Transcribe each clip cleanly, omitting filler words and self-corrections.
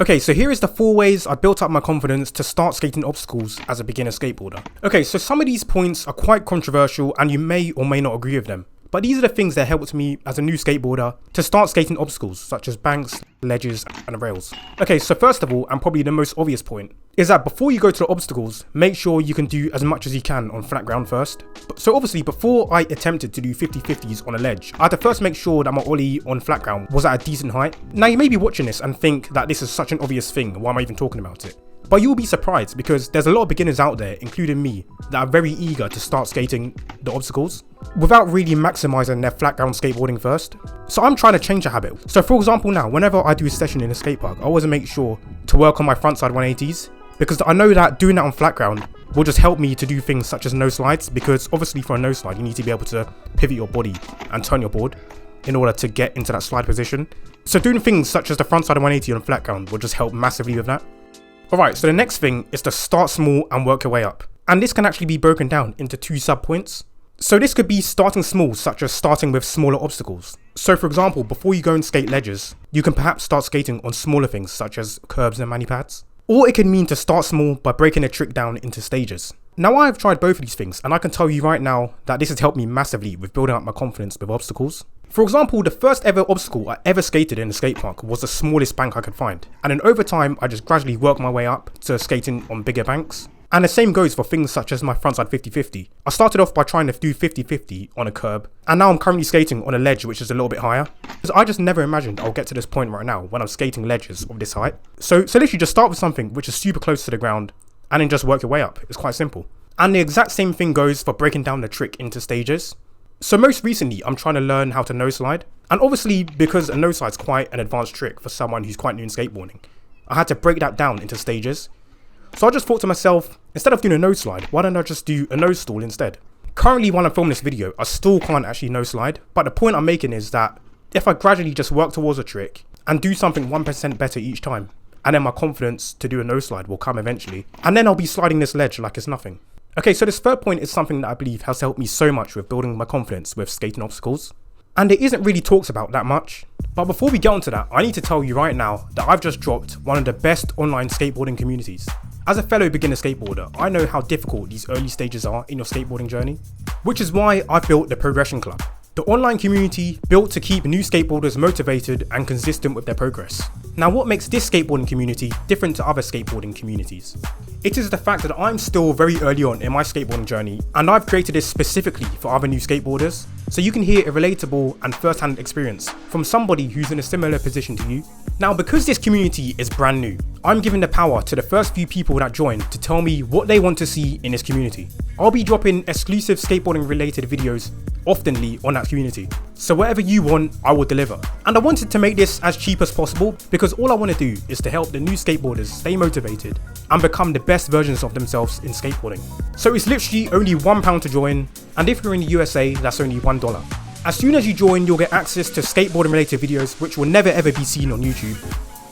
Okay, so here is the 4 ways I built up my confidence to start skating obstacles as a beginner skateboarder. Okay, so some of these points are quite controversial and you may or may not agree with them. But these are the things that helped me as a new skateboarder to start skating obstacles such as banks, ledges and rails. Okay, so first of all, and probably the most obvious point, is that before you go to the obstacles, make sure you can do as much as you can on flat ground first. So obviously before I attempted to do 50/50s on a ledge, I had to first make sure that my ollie on flat ground was at a decent height. Now you may be watching this and think that this is such an obvious thing, why am I even talking about it? But you'll be surprised because there's a lot of beginners out there, including me, that are very eager to start skating the obstacles without really maximizing their flat ground skateboarding first. So I'm trying to change a habit. So for example now, whenever I do a session in a skate park, I always make sure to work on my frontside 180s because I know that doing that on flat ground will just help me to do things such as no slides, because obviously for a no slide you need to be able to pivot your body and turn your board in order to get into that slide position. So doing things such as the frontside 180 on flat ground will just help massively with that. Alright, so the next thing is to start small and work your way up. And this can actually be broken down into 2 sub points. So this could be starting small, such as starting with smaller obstacles. So for example, before you go and skate ledges, you can perhaps start skating on smaller things such as curbs and mani pads. Or it can mean to start small by breaking a trick down into stages. Now I have tried both of these things and I can tell you right now that this has helped me massively with building up my confidence with obstacles. For example, the first ever obstacle I ever skated in a skate park was the smallest bank I could find. And then over time, I just gradually worked my way up to skating on bigger banks. And the same goes for things such as my frontside 50/50. I started off by trying to do 50/50 on a curb, and now I'm currently skating on a ledge which is a little bit higher. Because I just never imagined I'll get to this point right now when I'm skating ledges of this height. So literally just start with something which is super close to the ground, and then just work your way up. It's quite simple. And the exact same thing goes for breaking down the trick into stages. So most recently, I'm trying to learn how to no slide. And obviously, because a no slide is quite an advanced trick for someone who's quite new in skateboarding, I had to break that down into stages. So I just thought to myself, instead of doing a no slide, why don't I just do a nose stall instead? Currently, while I'm filming this video, I still can't actually no slide. But the point I'm making is that if I gradually just work towards a trick and do something 1% better each time, and then my confidence to do a no slide will come eventually, and then I'll be sliding this ledge like it's nothing. Okay, so this third point is something that I believe has helped me so much with building my confidence with skating obstacles. And it isn't really talked about that much. But before we get onto that, I need to tell you right now that I've just dropped one of the best online skateboarding communities. As a fellow beginner skateboarder, I know how difficult these early stages are in your skateboarding journey, which is why I built the Progression Club, the online community built to keep new skateboarders motivated and consistent with their progress. Now what makes this skateboarding community different to other skateboarding communities? It is the fact that I'm still very early on in my skateboarding journey, and I've created this specifically for other new skateboarders, so you can hear a relatable and first-hand experience from somebody who's in a similar position to you. Now because this community is brand new, I'm giving the power to the first few people that join to tell me what they want to see in this community. I'll be dropping exclusive skateboarding related videos oftenly on that community. So whatever you want, I will deliver. And I wanted to make this as cheap as possible because all I want to do is to help the new skateboarders stay motivated and become the best versions of themselves in skateboarding. So it's literally only £1 to join, and if you're in the USA, that's only $1. As soon as you join, you'll get access to skateboarding related videos which will never ever be seen on YouTube,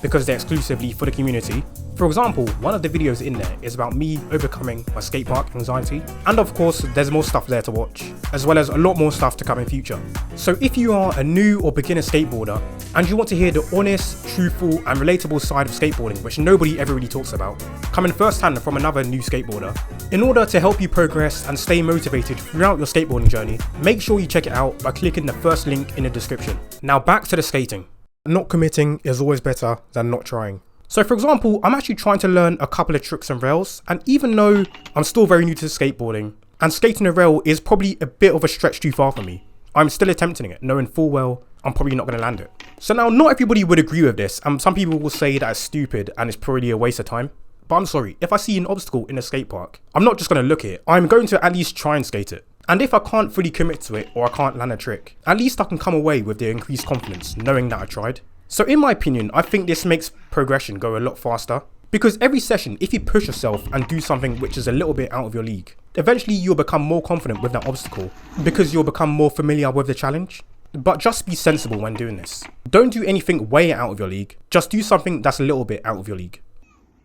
because they're exclusively for the community. For example, one of the videos in there is about me overcoming my skate park anxiety. And of course, there's more stuff there to watch, as well as a lot more stuff to come in future. So if you are a new or beginner skateboarder, and you want to hear the honest, truthful and relatable side of skateboarding, which nobody ever really talks about, coming firsthand from another new skateboarder, in order to help you progress and stay motivated throughout your skateboarding journey, make sure you check it out by clicking the first link in the description. Now back to the skating. Not committing is always better than not trying. So for example, I'm actually trying to learn a couple of tricks and rails, and even though I'm still very new to skateboarding, and skating a rail is probably a bit of a stretch too far for me, I'm still attempting it, knowing full well I'm probably not going to land it. So now not everybody would agree with this, and some people will say that it's stupid and it's probably a waste of time. But I'm sorry, if I see an obstacle in a skate park, I'm not just going to look at it, I'm going to at least try and skate it. And if I can't fully commit to it or I can't land a trick, at least I can come away with the increased confidence knowing that I tried. So in my opinion, I think this makes progression go a lot faster. Because every session, if you push yourself and do something which is a little bit out of your league, eventually you'll become more confident with that obstacle because you'll become more familiar with the challenge. But just be sensible when doing this. Don't do anything way out of your league, just do something that's a little bit out of your league.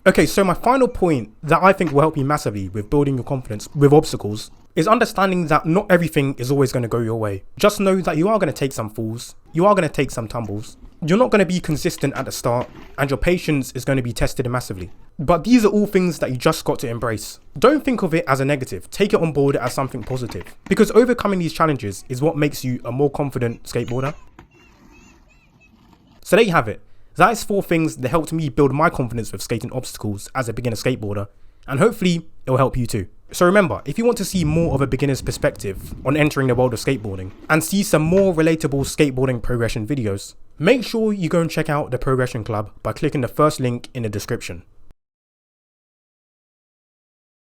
Okay, so my final point that I think will help you massively with building your confidence with obstacles is understanding that not everything is always going to go your way. Just know that you are going to take some falls, you are going to take some tumbles, you're not going to be consistent at the start, and your patience is going to be tested massively. But these are all things that you just got to embrace. Don't think of it as a negative, take it on board as something positive, because overcoming these challenges is what makes you a more confident skateboarder. So there you have it. That is 4 things that helped me build my confidence with skating obstacles as a beginner skateboarder, and hopefully it will help you too. So remember, if you want to see more of a beginner's perspective on entering the world of skateboarding and see some more relatable skateboarding progression videos, make sure you go and check out the Progression Club by clicking the first link in the description.